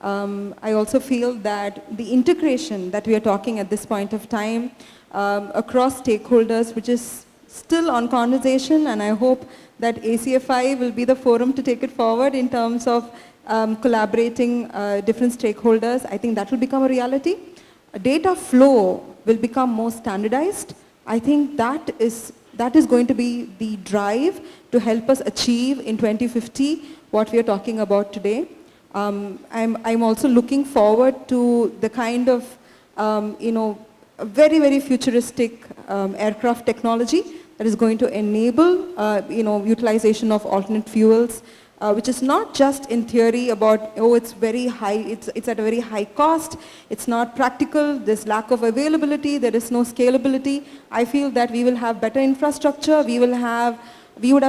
I also feel that the integration that we are talking at this point of time across stakeholders, which is still on conversation, and I hope that ACFI will be the forum to take it forward in terms of collaborating different stakeholders. I think that will become a reality. Data flow will become more standardized. I think that is going to be the drive to help us achieve in 2050 what we are talking about today. I'm also looking forward to the kind of, very, very futuristic aircraft technology that is going to enable, utilization of alternate fuels, which is not just in theory about, it's very high, it's at a very high cost, it's not practical, there's lack of availability, there is no scalability. I feel that we will have better infrastructure, we would have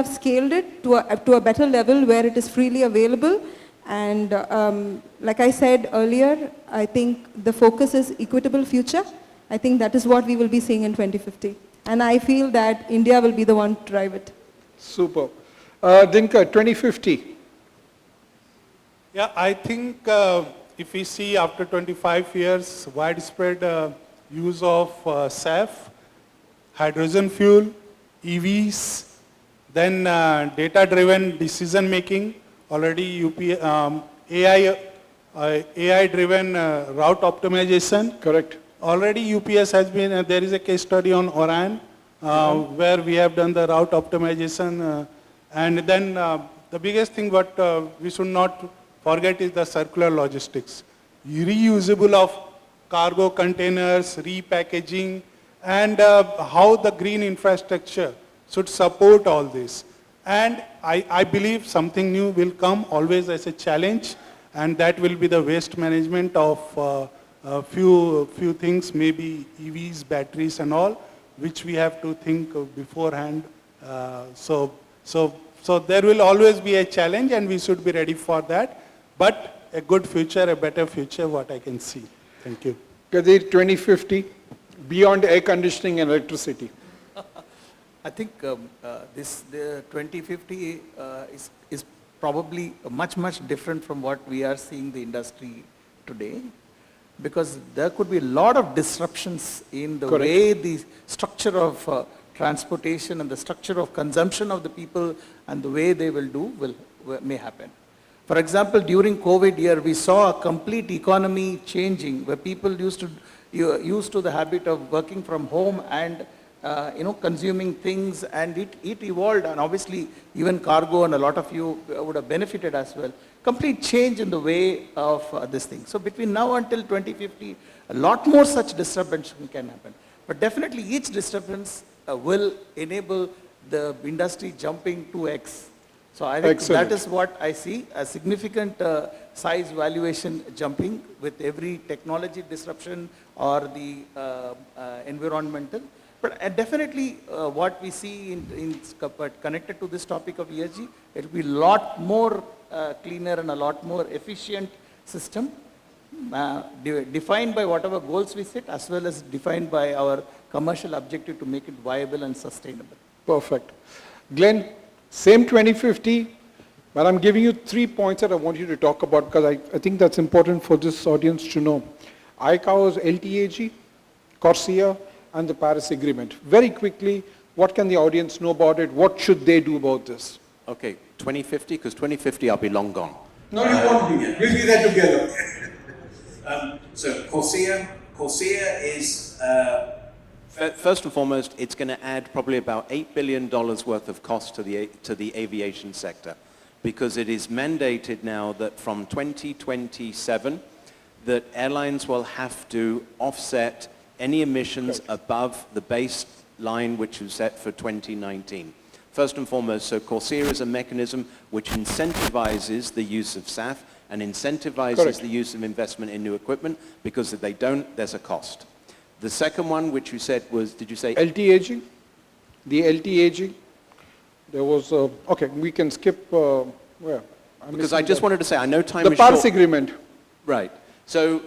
scaled it to a better level where it is freely available. And like I said earlier, I think the focus is equitable future. I think that is what we will be seeing in 2050. And I feel that India will be the one to drive it. Super. Dinka, 2050. Yeah, I think if we see after 25 years, widespread use of SAF, hydrogen fuel, EVs, then data-driven decision-making, already AI-driven route optimization. Correct. Already UPS has been, there is a case study on Oran, where we have done the route optimization. And then the biggest thing what we should not forget is the circular logistics. Reusable of cargo containers, repackaging, and how the green infrastructure should support all this. And I believe something new will come always as a challenge, and that will be the waste management of few things, maybe EVs, batteries and all, which we have to think of beforehand. So there will always be a challenge, and we should be ready for that. But a good future, a better future, what I can see. Thank you. Kadir, 2050, beyond air conditioning and electricity. I think the 2050 is probably much different from what we are seeing the industry today, because there could be a lot of disruptions in the Correct. way the structure of transportation and the structure of consumption of the people and the way they will do may happen. For example, during COVID year, we saw a complete economy changing, where people used to the habit of working from home and consuming things, and it evolved, and obviously even cargo and a lot of you would have benefited as well. Complete change in the way of this thing. So between now until 2050, a lot more such disruptions can happen. But definitely each disturbance will enable the industry jumping 2x. So I think Excellent. that is what I see, a significant size valuation jumping with every technology disruption or the environmental. But definitely what we see connected to this topic of ESG, it will be a lot more cleaner and a lot more efficient system, defined by whatever goals we set, as well as defined by our commercial objective to make it viable and sustainable. Perfect. Glenn, same 2050, but I'm giving you 3 points that I want you to talk about, because I think that's important for this audience to know. ICAO's LTAG, CORSIA, and the Paris Agreement. Very quickly, what can the audience know about it? What should they do about this? Okay, 2050, because 2050 I'll be long gone. No, you won't be. We'll be there together. So CORSIA is, first and foremost, it's going to add probably about $8 billion worth of cost to the aviation sector, because it is mandated now that from 2027, that airlines will have to offset any emissions above the baseline which was set for 2019. First and foremost, so CORSIA is a mechanism which incentivizes the use of SAF and incentivizes the use of investment in new equipment, because if they don't, there's a cost. The second one, which you said was, did you say? LTAG? The LTAG? There was, okay, we can skip, where? Because I just wanted to say, I know time the is short. The Paris Agreement. Right. So,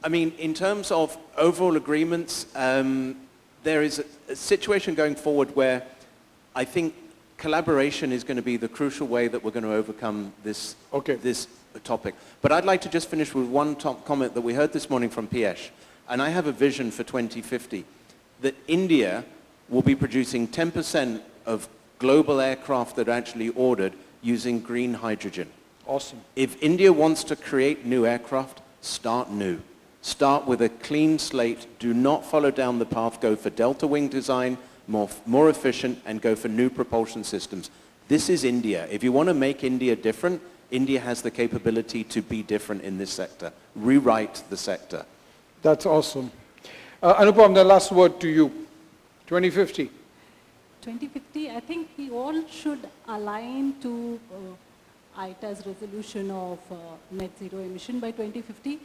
I mean, in terms of overall agreements, there is a situation going forward where I think collaboration is going to be the crucial way that we're going to overcome this, this topic. But I'd like to just finish with one comment that we heard this morning from Piesh. And I have a vision for 2050, that India will be producing 10% of global aircraft that are actually ordered using green hydrogen. Awesome. If India wants to create new aircraft, start new. Start with a clean slate. Do not follow down the path. Go for delta wing design, more efficient, and go for new propulsion systems. This is India. If you want to make India different, India has the capability to be different in this sector. Rewrite the sector. That's awesome. Anupam, the last word to you. 2050. 2050, I think we all should align to ITA's resolution of net zero emission by 2050.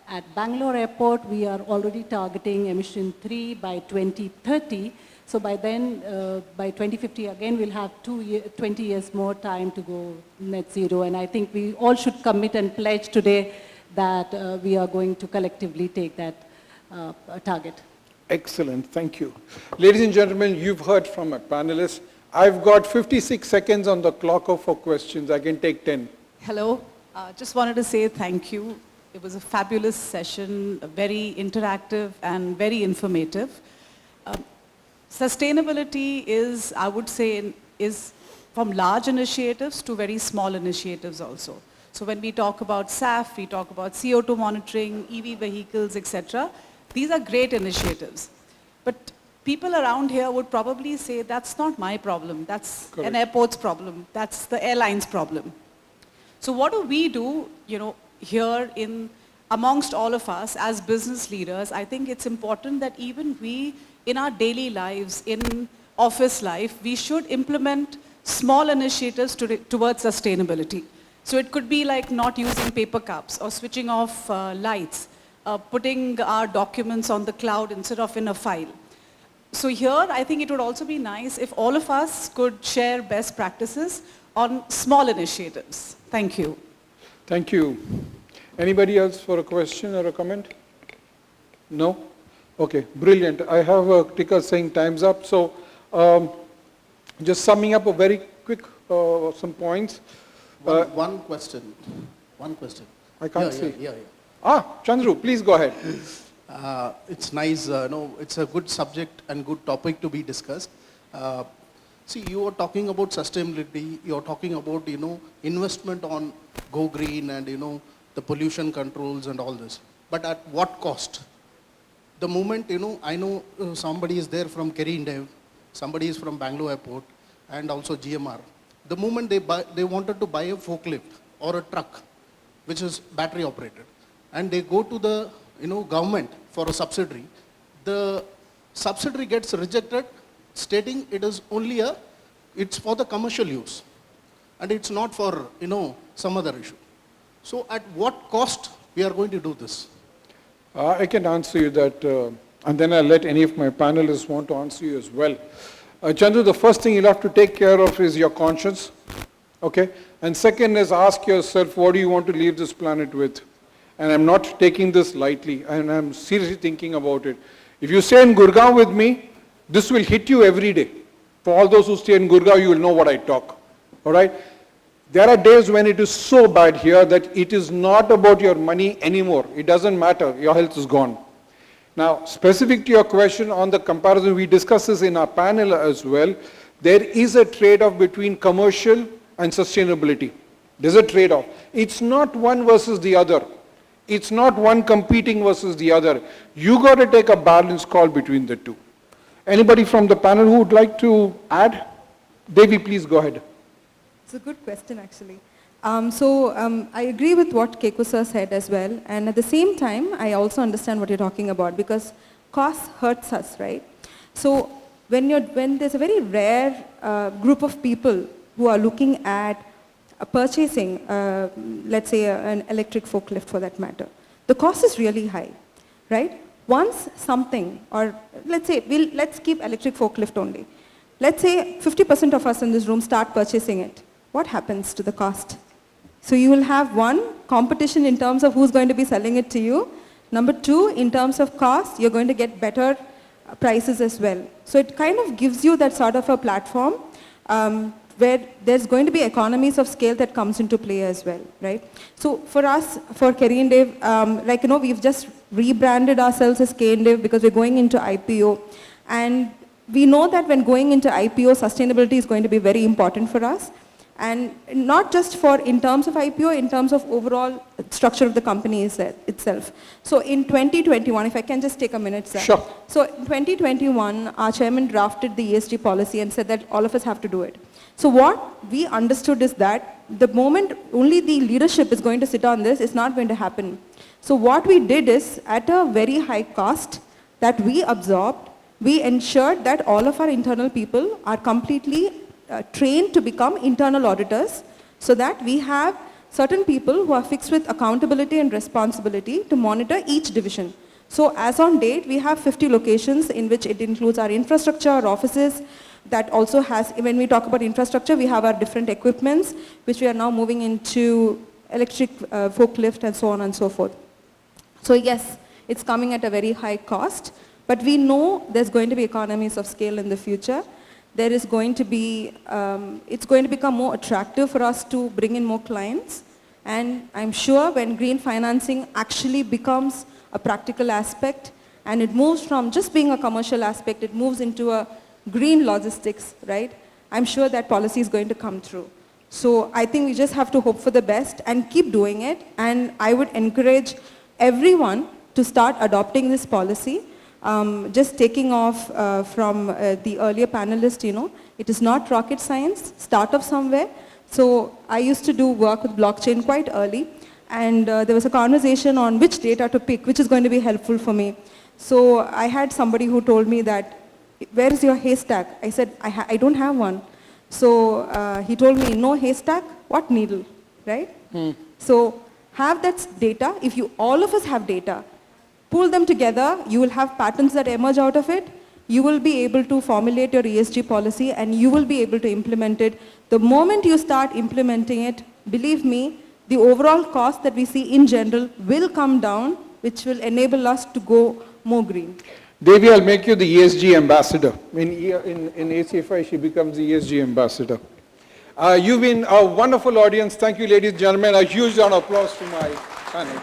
At Bangalore Airport, we are already targeting emission 3 by 2030. So by then, by 2050, again, we'll have 20 years more time to go net zero. And I think we all should commit and pledge today that we are going to collectively take that target. Excellent, thank you. Ladies and gentlemen, you've heard from my panelists. I've got 56 seconds on the clock for questions. I can take 10. Hello. Just wanted to say thank you. It was a fabulous session, very interactive and very informative. Sustainability is, I would say, is from large initiatives to very small initiatives also. So when we talk about SAF, we talk about CO2 monitoring, EV vehicles, etc. These are great initiatives. But people around here would probably say, that's not my problem. That's an airport's problem. That's the airline's problem. So what do we do, here amongst all of us as business leaders? I think it's important that even we, in our daily lives, in office life, we should implement small initiatives towards sustainability. So it could be like not using paper cups or switching off lights, putting our documents on the cloud instead of in a file. So here, I think it would also be nice if all of us could share best practices on small initiatives. Thank you. Thank you. Anybody else for a question or a comment? No? Okay, brilliant. I have a ticker saying time's up. So just summing up a very quick, some points. One question. I can't see. Yeah. Chandru, please go ahead. It's nice, it's a good subject and good topic to be discussed. See, you are talking about sustainability, you are talking about, investment on Go Green and, the pollution controls and all this. But at what cost? The moment, I know somebody is there from Conclave, somebody is from Bangalore Airport, and also GMR. The moment they wanted to buy a forklift or a truck, which is battery operated, and they go to the government for a subsidiary, the subsidiary gets rejected, stating it is only it's for the commercial use, and it's not for some other issue. So at what cost we are going to do this? I can answer you that, and then I'll let any of my panelists want to answer you as well. Chandru, the first thing you'll have to take care of is your conscience, okay? And second is ask yourself, what do you want to leave this planet with? And I'm not taking this lightly, and I'm seriously thinking about it. If you stay in Gurgaon with me, this will hit you every day. For all those who stay in Gurgaon, you will know what I talk, all right? There are days when it is so bad here that it is not about your money anymore. It doesn't matter, your health is gone. Now, specific to your question on the comparison, we discussed this in our panel as well. There is a trade-off between commercial and sustainability. There's a trade-off. It's not one versus the other. It's not one competing versus the other. You got to take a balanced call between the two. Anybody from the panel who would like to add? Devi, please go ahead. It's a good question, actually. I agree with what Keku sir said as well. And at the same time, I also understand what you're talking about, because cost hurts us, right? So when there's a very rare group of people who are looking at purchasing, let's say, an electric forklift for that matter, the cost is really high, right? Once something, or let's keep electric forklift only. Let's say 50% of us in this room start purchasing it. What happens to the cost? So you will have one, competition in terms of who's going to be selling it to you. Number two, in terms of cost, you're going to get better prices as well. So it kind of gives you that sort of a platform where there's going to be economies of scale that comes into play as well, right? So for us, for Conclave, we've just rebranded ourselves as Conclave because we're going into IPO. And we know that when going into IPO, sustainability is going to be very important for us. And not just in terms of IPO, in terms of overall structure of the company itself. So in 2021, if I can just take a minute, sir. Sure. So in 2021, our chairman drafted the ESG policy and said that all of us have to do it. So what we understood is that the moment only the leadership is going to sit on this, it's not going to happen. So what we did is, at a very high cost that we absorbed, we ensured that all of our internal people are completely trained to become internal auditors, so that we have certain people who are fixed with accountability and responsibility to monitor each division. So as on date, we have 50 locations in which it includes our infrastructure, our offices. That also has, when we talk about infrastructure, we have our different equipments, which we are now moving into electric forklift and so on and so forth. So yes, It's coming at a very high cost, but we know there's going to be economies of scale in the future. There is going to be, it's going to become more attractive for us to bring in more clients. And I'm sure when green financing actually becomes a practical aspect, and it moves from just being a commercial aspect, it moves into a green logistics, right? I'm sure that policy is going to come through. So I think we just have to hope for the best and keep doing it. And I would encourage everyone to start adopting this policy. Just taking off from the earlier panelist, it is not rocket science, start off somewhere. So I used to do work with blockchain quite early, and there was a conversation on which data to pick, which is going to be helpful for me. So I had somebody who told me that, where is your haystack? I said, I don't have one. So he told me, no haystack, what needle, right? So have that data. If you, all of us have data, pull them together, you will have patterns that emerge out of it. You will be able to formulate your ESG policy and you will be able to implement it. The moment you start implementing it, believe me, the overall cost that we see in general will come down, which will enable us to go more green. Devi, I'll make you the ESG ambassador. In ACFI, she becomes the ESG ambassador. You've been a wonderful audience. Thank you, ladies and gentlemen. A huge round of applause to my panel.